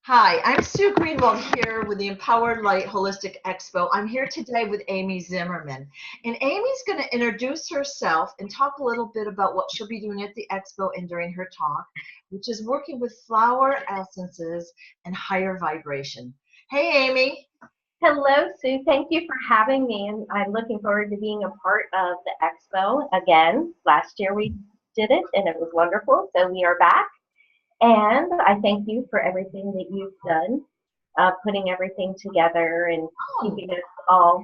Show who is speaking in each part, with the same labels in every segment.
Speaker 1: Hi, I'm Sue Greenwald here with the Empowered Light Holistic Expo. I'm here today with Aimee Zimmerman. And Amy's going to introduce herself and talk a little bit about what she'll be doing at the Expo and during her talk, which is working with flower essences and higher vibration. Hey, Aimee.
Speaker 2: Hello, Sue. Thank you for having me, and I'm looking forward to being a part of the Expo again. Last year we did it, and it was wonderful, so we are back. And I thank you for everything that you've done, putting everything together and
Speaker 1: Oh,
Speaker 2: keeping us all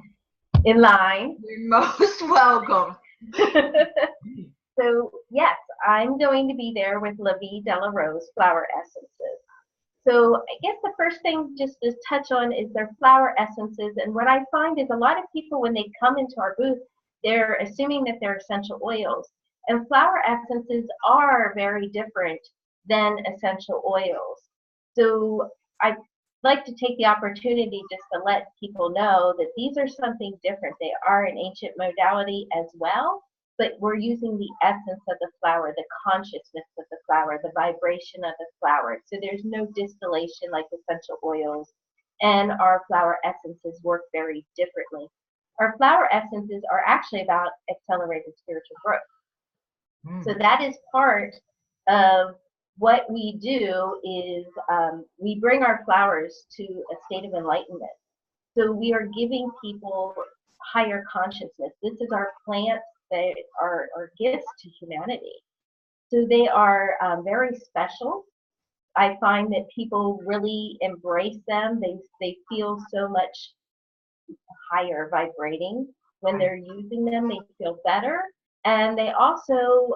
Speaker 2: in line.
Speaker 1: you're most welcome.
Speaker 2: So, yes, I'm going to be there with La Vie de la Rose flower essences. So I guess the first thing just to touch on is their flower essences. And what I find is a lot of people, when they come into our booth, they're assuming that they're essential oils. And flower essences are very different than essential oils. So I like to take the opportunity just to let people know that these are something different. They are an ancient modality as well, but we're using the essence of the flower, the consciousness of the flower, the vibration of the flower. So there's no distillation like essential oils, and our flower essences work very differently. Our flower essences are actually about accelerated spiritual growth. So that is part of what we do is we bring our flowers to a state of enlightenment. So we are giving people higher consciousness. This is our plants that are gifts to humanity. So they are very special. I find that people really embrace them. They feel so much higher vibrating when they're using them. They feel better, and they also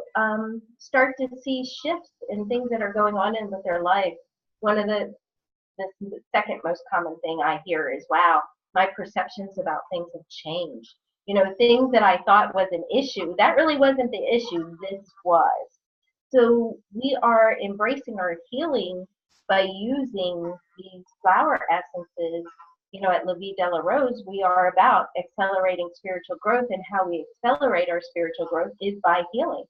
Speaker 2: start to see shifts in things that are going on in with their life. One of the second most common thing I hear is, wow, my perceptions about things have changed. You know, things that I thought was an issue, that really wasn't the issue, this was. So we are embracing our healing by using these flower essences. You know, at La Vie de la Rose, we are about accelerating spiritual growth, and how we accelerate our spiritual growth is by healing.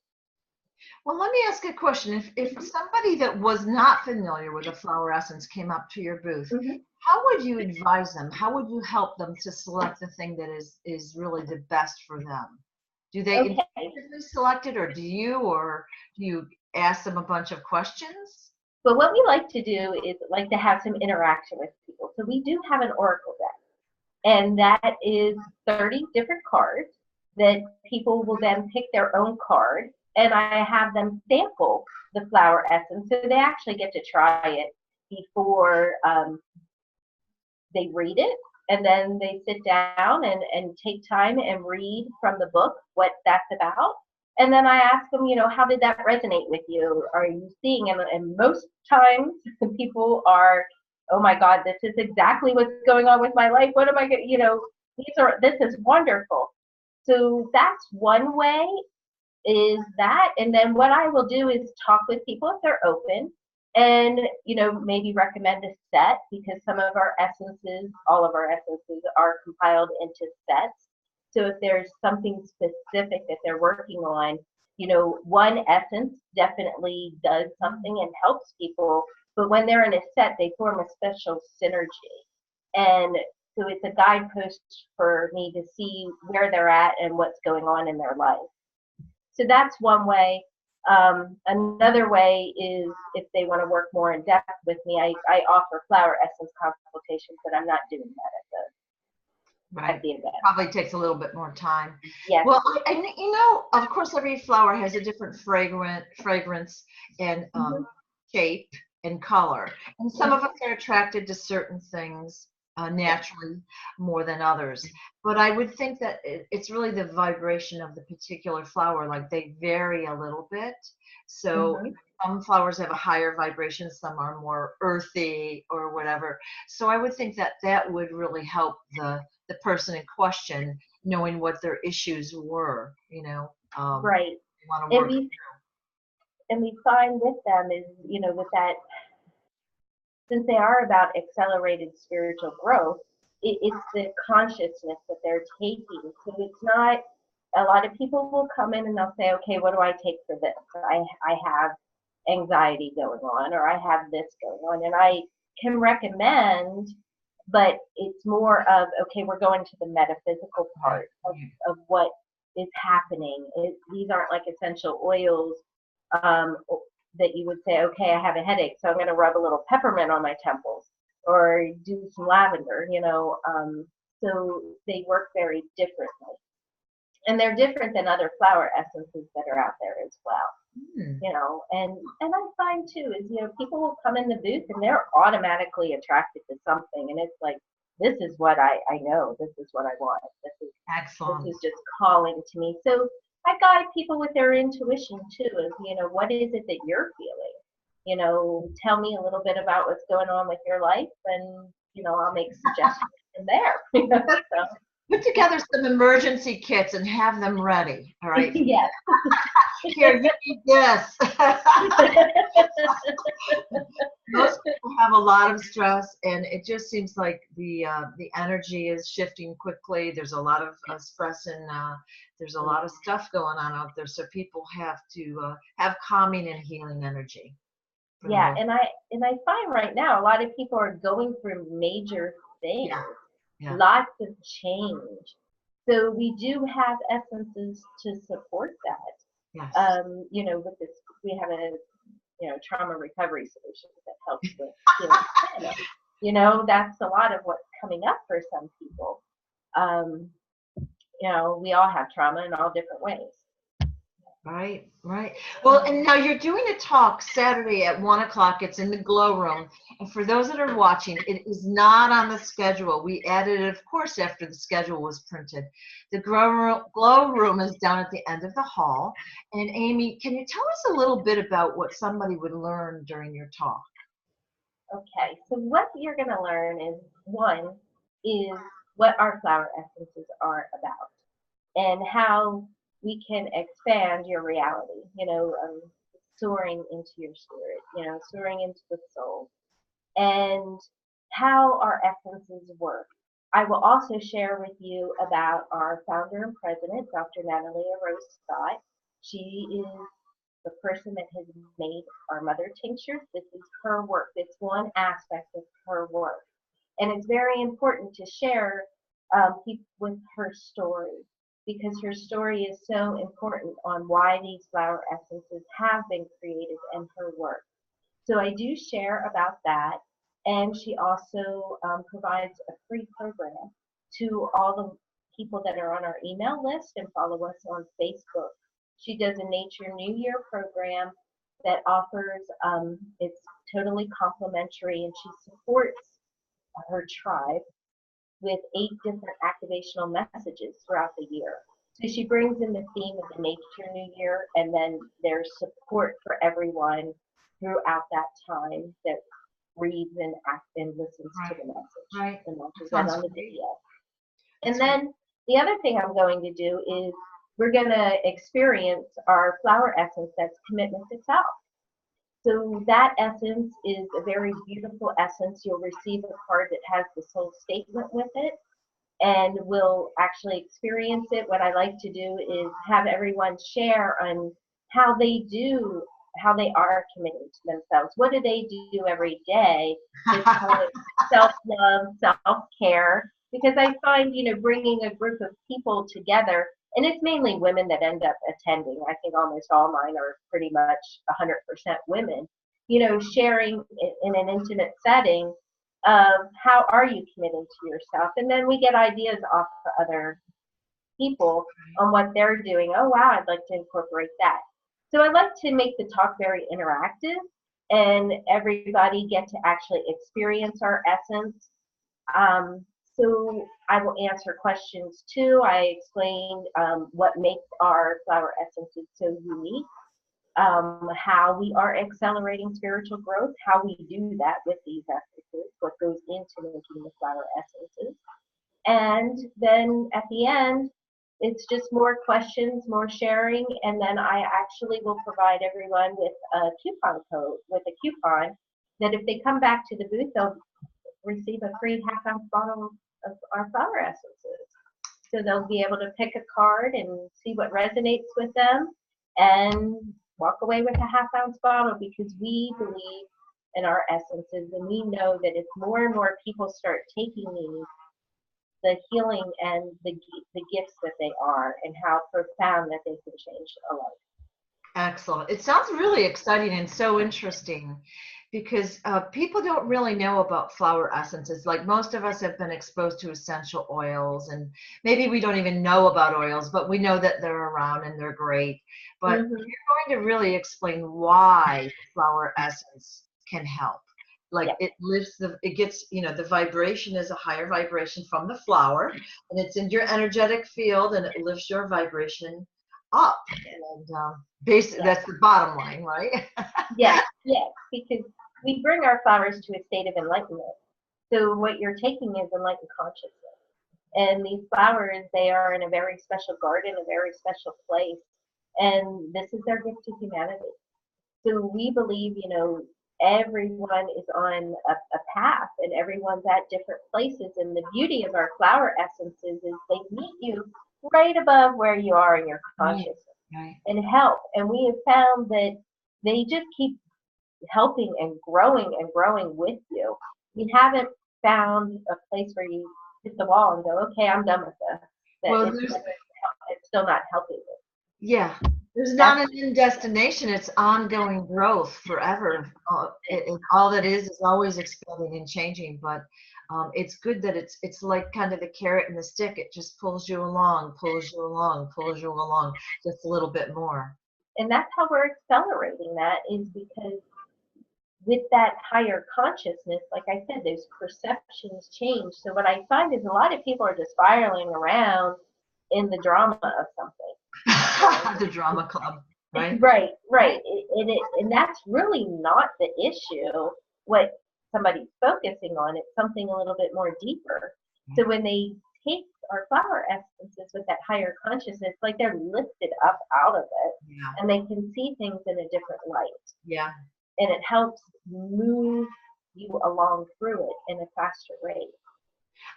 Speaker 1: Well, let me ask a question. If somebody that was not familiar with a flower essence came up to your booth,
Speaker 2: Mm-hmm.
Speaker 1: how would you advise them? How would you help them to select the thing that is really the best for them? Do they
Speaker 2: Okay.
Speaker 1: intuitively select it, or do you ask them a bunch of questions?
Speaker 2: But what we like to do is like to have some interaction with people. So we do have an oracle deck, and that is 30 different cards that people will then pick their own card, and I have them sample the flower essence, so they actually get to try it before they read it, and then they sit down and take time and read from the book what that's about. And then I ask them, you know, how did that resonate with you? Are you seeing? And most times people are, oh my God, this is exactly what's going on with my life. What am I going, you know, this is wonderful. So that's one way, is that. And then what I will do is talk with people if they're open, and you know, maybe recommend a set, because some of our essences, all of our essences are compiled into sets. So if there's something specific that they're working on, you know, one essence definitely does something and helps people, but when they're in a set, they form a special synergy. And so it's a guidepost for me to see where they're at and what's going on in their life. So that's one way. Another way is if they want to work more in depth with me, I offer flower essence consultations, but I'm not doing that at
Speaker 1: Right.
Speaker 2: the event.
Speaker 1: Probably takes a little bit more time.
Speaker 2: Yes.
Speaker 1: Well, and you know, of course, every flower has a different fragrance and
Speaker 2: Mm-hmm.
Speaker 1: shape and color. And some of us are attracted to certain things naturally more than others. But I would think that it's really the vibration of the particular flower. Like they vary a little bit. So
Speaker 2: Mm-hmm.
Speaker 1: some flowers have a higher vibration, some are more earthy or whatever. So I would think that that would really help the person in question knowing what their issues were,
Speaker 2: Right.
Speaker 1: want to
Speaker 2: And
Speaker 1: work.
Speaker 2: we find with them is, you know, with that, since they are about accelerated spiritual growth, it's the consciousness that they're taking. So it's not, a lot of people will come in and they'll say, okay, what do I take for this? I have anxiety going on, or I have this going on. And I can recommend, but it's more of, okay, we're going to the metaphysical part of what is happening. These aren't like essential oils um, that you would say, okay, I have a headache, so I'm going to rub a little peppermint on my temples or do some lavender, so they work very differently. And they're different than other flower essences that are out there as well. And I find too is, people will come in the booth and they're automatically attracted to something, and it's like, this is what I know, this is what I want,
Speaker 1: Excellent.
Speaker 2: this is just calling to me. So I guide people with their intuition too, is, what is it that you're feeling? Tell me a little bit about what's going on with your life, and I'll make suggestions from there. So.
Speaker 1: Put together some emergency kits and have them ready. All right.
Speaker 2: Yes.
Speaker 1: Here, you need this. Most people have a lot of stress, and it just seems like the energy is shifting quickly. There's a lot of stress, and there's a lot of stuff going on out there. So people have to have calming and healing energy.
Speaker 2: Yeah, and I find right now a lot of people are going through major things.
Speaker 1: Yeah.
Speaker 2: Lots of change. So we do have essences to support that.
Speaker 1: Yes.
Speaker 2: With this, we have a trauma recovery solution that helps with healing. That's a lot of what's coming up for some people. We all have trauma in all different ways.
Speaker 1: Right. Well, and now you're doing a talk Saturday at 1:00. It's in the Glow Room. And for those that are watching, it is not on the schedule. We added it, of course, after the schedule was printed. The Glow Room is down at the end of the hall. And Aimee, can you tell us a little bit about what somebody would learn during your talk?
Speaker 2: Okay, so what you're going to learn is, one, is what our flower essences are about and how we can expand your reality, soaring into your spirit, soaring into the soul, and how our essences work. I will also share with you about our founder and president, Dr. Natalia Rose Scott. She is the person that has made our mother tinctures. This is her work. It's one aspect of her work. And it's very important to share with her story, because her story is so important on why these flower essences have been created and her work. So I do share about that. And she also provides a free program to all the people that are on our email list and follow us on Facebook. She does a Nature New Year program that offers, it's totally complimentary, and she supports her tribe with 8 different activational messages throughout the year. So she brings in the theme of the Nature New Year, and then there's support for everyone throughout that time that reads and listens to the message. The message and on the video. And then the other thing I'm going to do is we're going to experience our flower essence that's commitment to self. So that essence is a very beautiful essence. You'll receive a card that has the soul statement with it, and we'll actually experience it. What I like to do is have everyone share on how they are committing to themselves. What do they do every day to call it self-love, self-care? Because I find, bringing a group of people together, and it's mainly women that end up attending. I think almost all mine are pretty much 100% women, sharing in an intimate setting of how are you committing to yourself. And then we get ideas off of other people on what they're doing. Oh, wow, I'd like to incorporate that. So I like to make the talk very interactive, and everybody get to actually experience our essence. So I will answer questions too. I explain what makes our flower essences so unique, how we are accelerating spiritual growth, how we do that with these essences, what goes into making the flower essences. And then at the end, it's just more questions, more sharing, and then I actually will provide everyone with a coupon code, with a coupon that if they come back to the booth, they'll receive a free half-ounce bottle of our flower essences. So they'll be able to pick a card and see what resonates with them and walk away with a half-ounce bottle, because we believe and our essences, and we know that if more and more people start taking these, the healing and the gifts that they are, and how profound that they can change a life.
Speaker 1: Excellent. It sounds really exciting and so interesting because people don't really know about flower essences. Like most of us have been exposed to essential oils, and maybe we don't even know about oils, but we know that they're around and they're great. But
Speaker 2: Mm-hmm.
Speaker 1: you're going to really explain why flower essence can help. Like
Speaker 2: Yeah.
Speaker 1: it lifts it gets, the vibration is a higher vibration from the flower, and it's in your energetic field, and it lifts your vibration up. And basically,
Speaker 2: Yeah.
Speaker 1: that's the bottom line, right?
Speaker 2: Yes, yes, because we bring our flowers to a state of enlightenment. So what you're taking is enlightened consciousness. And these flowers, they are in a very special garden, a very special place. And this is their gift to humanity. So we believe, everyone is on a path and everyone's at different places. And the beauty of our flower essences is they meet you right above where you are in your
Speaker 1: Right,
Speaker 2: consciousness
Speaker 1: right.
Speaker 2: and help. And we have found that they just keep helping and growing with you. You haven't found a place where you hit the wall and go, okay, I'm done with this. That
Speaker 1: Well,
Speaker 2: it's still not helping you.
Speaker 1: yeah, there's not
Speaker 2: That's
Speaker 1: an end destination. It's ongoing growth forever. All that is always expanding and changing. But it's good that it's like kind of the carrot and the stick. It just pulls you along, pulls you along, pulls you along just a little bit more.
Speaker 2: and that's how we're accelerating that is because with that higher consciousness, like I said, those perceptions change. So what I find is a lot of people are just spiraling around in the drama of something.
Speaker 1: The drama club, right?
Speaker 2: Right, right. And that's really not the issue. What somebody's focusing on, it's something a little bit more deeper. So when they take our flower essences with that higher consciousness, like they're lifted up out of it,
Speaker 1: Yeah,
Speaker 2: and they can see things in a different light.
Speaker 1: yeah.
Speaker 2: And it helps move you along through it in a faster rate.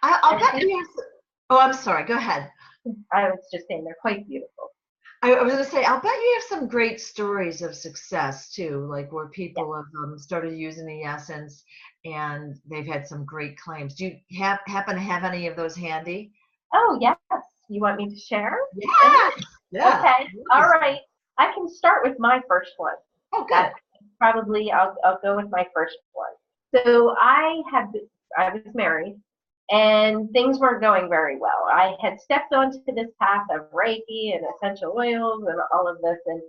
Speaker 1: I'll
Speaker 2: And
Speaker 1: bet you have. Oh, I'm sorry. Go ahead.
Speaker 2: I was just saying they're quite beautiful.
Speaker 1: I was going to say, I'll bet you have some great stories of success too, like where
Speaker 2: Yeah.
Speaker 1: people have started using the essence and they've had some great claims. Do you happen to have any of those handy?
Speaker 2: Oh, yes. You want me to share?
Speaker 1: Yes. Yeah.
Speaker 2: Okay. All right. I can start with my first one.
Speaker 1: Oh, good.
Speaker 2: That's probably I'll go with my first one. So I was married and things weren't going very well. I had stepped onto this path of Reiki and essential oils and all of this, and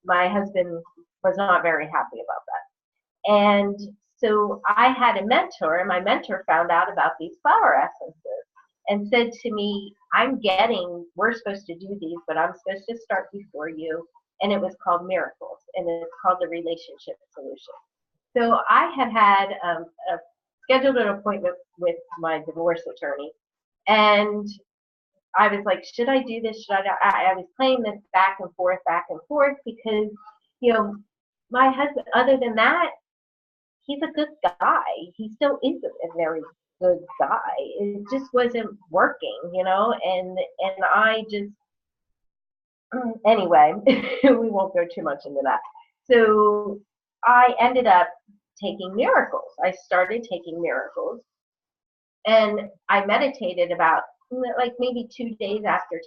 Speaker 2: my husband was not very happy about that. And so I had a mentor, and my mentor found out about these flower essences and said to me, we're supposed to do these, but I'm supposed to start before you. And it was called Miracles, and it's called the Relationship Solution. So I had scheduled an appointment with my divorce attorney, and I was like, should I do this? Should I not? I was playing this back and forth because, my husband, other than that, he's a good guy. He still is a very good guy. It just wasn't working, and I just anyway, we won't go too much into that. So I ended up taking miracles. I started taking miracles, and I meditated about like maybe 2 days after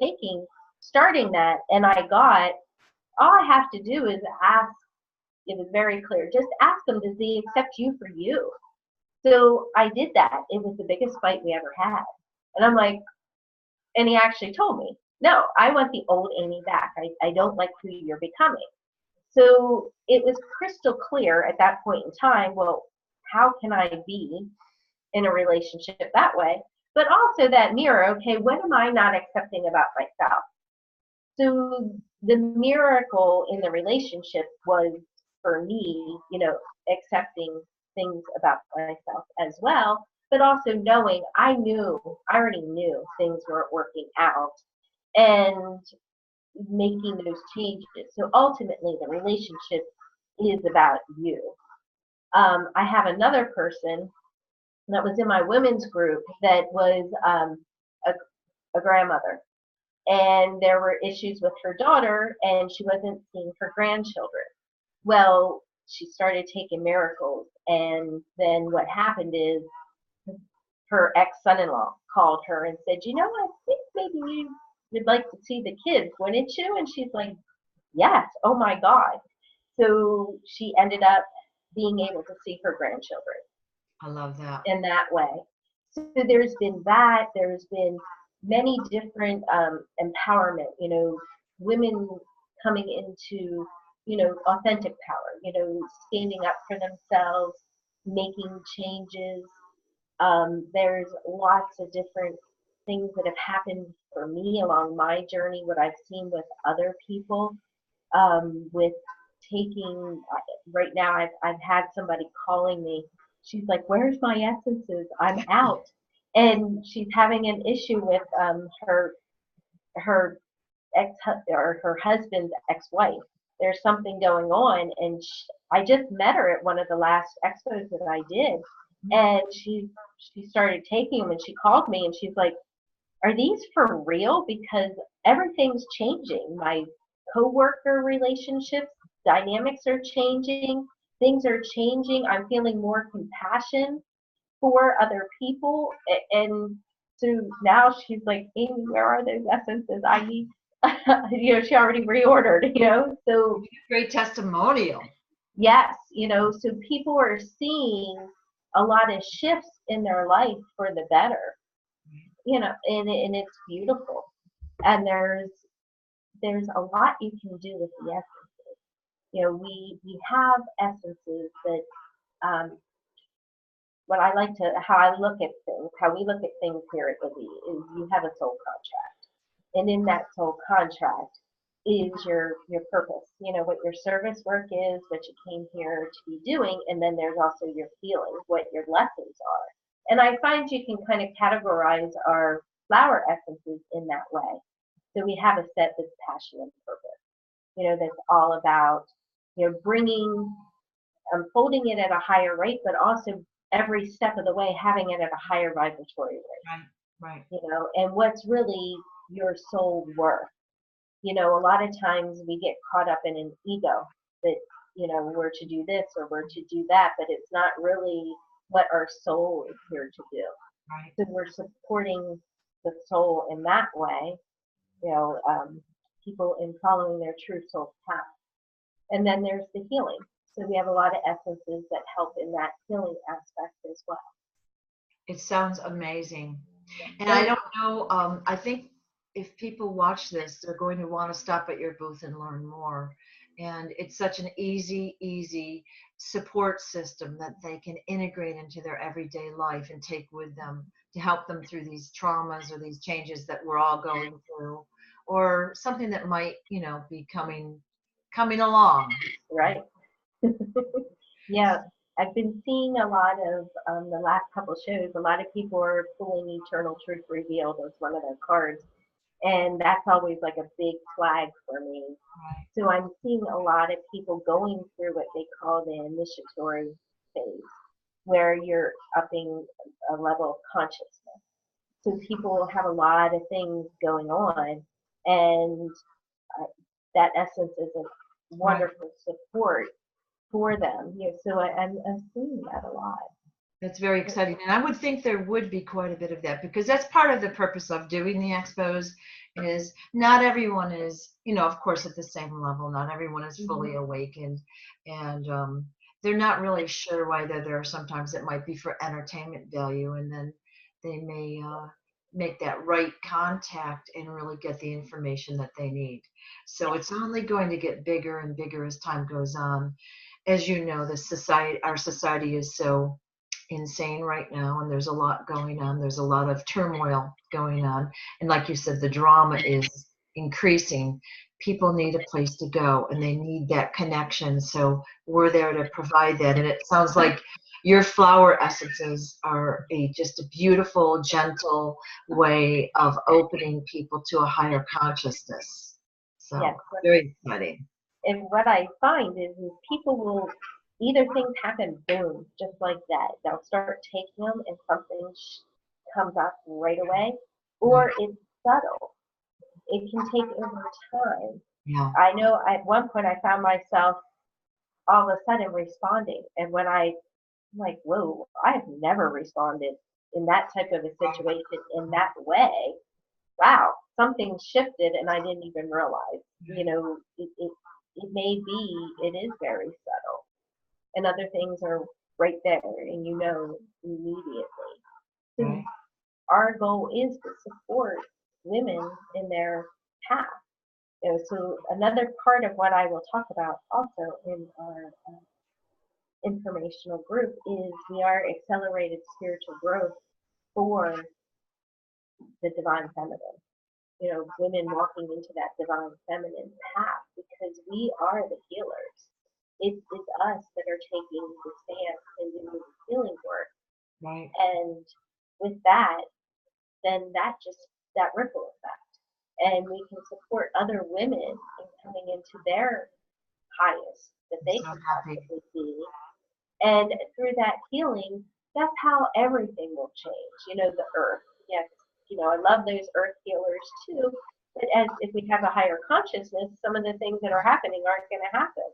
Speaker 2: starting that, and all I have to do is ask. It was very clear. Just ask them, does he accept you for you? So I did that. It was the biggest fight we ever had. And I'm like, and he actually told me, no, I want the old Aimee back. I don't like who you're becoming. So it was crystal clear at that point in time, well, how can I be in a relationship that way? But also that mirror, okay, what am I not accepting about myself? So the miracle in the relationship was for me, accepting things about myself as well, but also knowing I already knew things weren't working out and making those changes. So ultimately, the relationship is about you. I have another person that was in my women's group that was a grandmother, and there were issues with her daughter, and she wasn't seeing her grandchildren. Well, she started taking miracles. And then what happened is her ex-son-in-law called her and said, you know, I think maybe you would like to see the kids, wouldn't you? And she's like, yes, oh my God. So she ended up being able to see her grandchildren
Speaker 1: I love that.
Speaker 2: in that way. So there's been that. There's been many different empowerment, you know, women coming into, you know, authentic power, you know, standing up for themselves, making changes. There's lots of different things that have happened for me along my journey, what I've seen with other people, with taking, right now I've had somebody calling me. She's like, where's my essences? I'm out. And she's having an issue with her ex or her husband's ex-wife. There's something going on, and I just met her at one of the last expos that I did, and she started taking them, and she called me, and she's like, "Are these for real? Because everything's changing. My coworker relationships dynamics are changing. Things are changing. I'm feeling more compassion for other people, and so now she's like, Aimee, where are those essences? I need." You know, she already reordered, you know, so
Speaker 1: Great testimonial.
Speaker 2: yes, you know, so people are seeing a lot of shifts in their life for the better, you know, and it's beautiful. And there's a lot you can do with the essences. You know, we have essences that what I like to how I look at things, how we look at things here at Livy is you have a soul contract. And in that soul contract is your purpose, you know, what your service work is, what you came here to be doing, and then there's also your feelings, what your lessons are. And I find you can kind of categorize our flower essences in that way. So we have a set that's passion and purpose, you know, that's all about, you know, bringing, unfolding it at a higher rate, but also every step of the way having it at a higher vibratory rate.
Speaker 1: Right, right.
Speaker 2: You know, and what's really your soul worth. You know, a lot of times we get caught up in an ego that, you know, we're to do this or we're to do that, but it's not really what our soul is here to do.
Speaker 1: Right.
Speaker 2: So we're supporting the soul in that way, you know, people in following their true soul path. And then there's the healing. So we have a lot of essences that help in that healing aspect as well.
Speaker 1: It sounds amazing. And I don't know, I think if people watch this, they're going to want to stop at your booth and learn more. And it's such an easy support system that they can integrate into their everyday life and take with them to help them through these traumas or these changes that we're all going through, or something that might, you know, be coming along.
Speaker 2: Right. Yeah, I've been seeing a lot of the last couple shows. A lot of people are pulling Eternal Truth Revealed as one of their cards, and that's always like a big flag for me.
Speaker 1: Right.
Speaker 2: So I'm seeing a lot of people going through what they call the initiatory phase, where you're upping a level of consciousness. So people have a lot of things going on, and that essence is a wonderful support for them. You know, so I'm seeing that a lot.
Speaker 1: That's very exciting. And I would think there would be quite a bit of that, because that's part of the purpose of doing the expos is not everyone is, you know, of course, at the same level. Not everyone is fully awakened, and they're not really sure whether there are sometimes it might be for entertainment value, and then they may make that right contact and really get the information that they need. So it's only going to get bigger and bigger as time goes on. As you know, our society is so insane right now, and there's a lot going on. There's a lot of turmoil going on, and like you said, the drama is increasing. People need a place to go, and they need that connection, so we're there to provide that. And it sounds like your flower essences are just a beautiful, gentle way of opening people to a higher consciousness. So
Speaker 2: Yes.
Speaker 1: very exciting.
Speaker 2: And what I find is people will either things happen, boom, just like that. They'll start taking them and something comes up right away, or it's subtle. It can take over time.
Speaker 1: Yeah.
Speaker 2: I know at one point I found myself all of a sudden responding. And when I'm like, whoa, I've never responded in that type of a situation in that way. Wow, something shifted and I didn't even realize. It may be, it is very subtle. And other things are right there and immediately. So
Speaker 1: Right.
Speaker 2: our goal is to support women in their path. So another part of what I will talk about also in our informational group is we are accelerated spiritual growth for the divine feminine. Women walking into that divine feminine path because we are the healers. It's us that are taking the stance and doing the healing work.
Speaker 1: Right.
Speaker 2: And with that, then that ripple effect. And we can support other women in coming into their highest that they
Speaker 1: So
Speaker 2: can
Speaker 1: happy.
Speaker 2: possibly be. And through that healing, that's how everything will change. The earth. Yes, I love those earth healers too. But if we have a higher consciousness, some of the things that are happening aren't going to happen.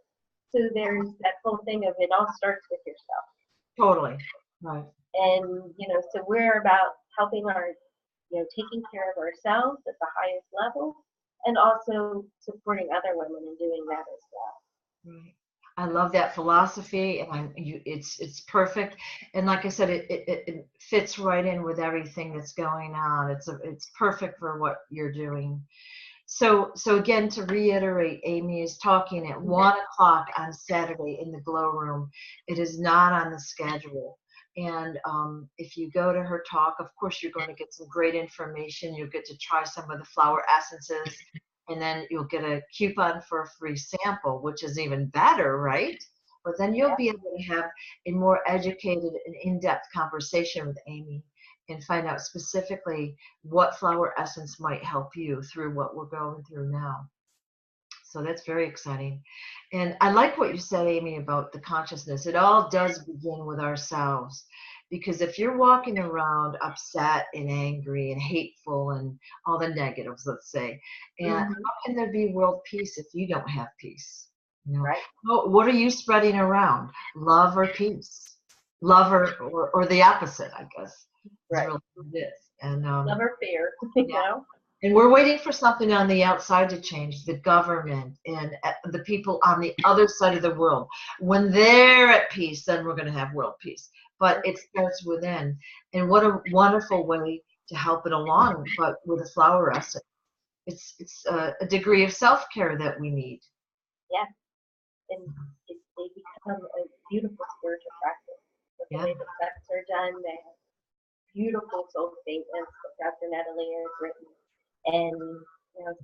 Speaker 2: So there's that whole thing of it all starts with yourself.
Speaker 1: Totally. Right.
Speaker 2: And, so we're about helping taking care of ourselves at the highest level and also supporting other women in doing that as well.
Speaker 1: Right. I love that philosophy, and it's perfect. And like I said, it fits right in with everything that's going on. It's perfect for what you're doing. So again, to reiterate, Aimee is talking at 1 o'clock on Saturday in the Glow Room. It is not on the schedule. And if you go to her talk, of course, you're going to get some great information. You'll get to try some of the flower essences, and then you'll get a coupon for a free sample, which is even better, right? But then you'll be able to have a more educated and in-depth conversation with Aimee and find out specifically what flower essence might help you through what we're going through now. So that's very exciting. And I like what you said, Aimee, about the consciousness. It all does begin with ourselves. Because if you're walking around upset and angry and hateful and all the negatives, let's say, and how can there be world peace if you don't have peace?
Speaker 2: Right.
Speaker 1: What are you spreading around? Love or peace? Love or the opposite, I guess.
Speaker 2: Right.
Speaker 1: Really what it is. And
Speaker 2: love or fear,
Speaker 1: And we're waiting for something on the outside to change, the government and the people on the other side of the world. When they're at peace, then we're going to have world peace. But it starts within. And what a wonderful way to help it along, but with a flower essence. It's a degree of self-care that we need.
Speaker 2: Yeah. And they become a beautiful spiritual practice. The way the steps are done, they have beautiful soul statements that Dr. Natalie has written. And,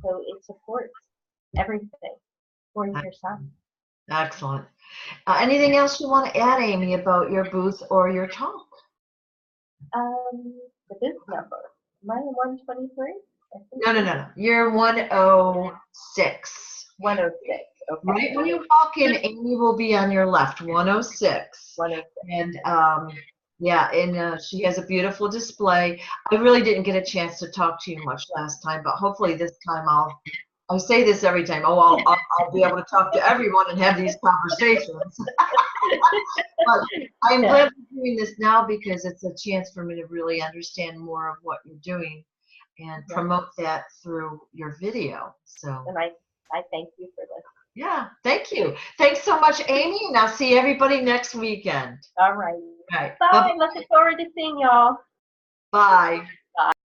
Speaker 2: so it supports everything for yourself.
Speaker 1: Excellent. Anything else you want to add, Aimee, about your booth or your talk?
Speaker 2: The booth number. Am I 123?
Speaker 1: No. You're 106.
Speaker 2: 106. Okay.
Speaker 1: Right when you walk in, Aimee will be on your left, 106.
Speaker 2: 106.
Speaker 1: And she has a beautiful display. I really didn't get a chance to talk to you much last time, but hopefully this time I say this every time. I'll be able to talk to everyone and have these conversations. But I'm glad we're doing this now because it's a chance for me to really understand more of what you're doing and promote that through your video. So.
Speaker 2: And I thank you for this.
Speaker 1: Yeah, thank you. Thanks so much, Aimee, and I'll see everybody next weekend.
Speaker 2: All right.
Speaker 1: All right.
Speaker 2: Bye. Looking forward to seeing y'all.
Speaker 1: Bye.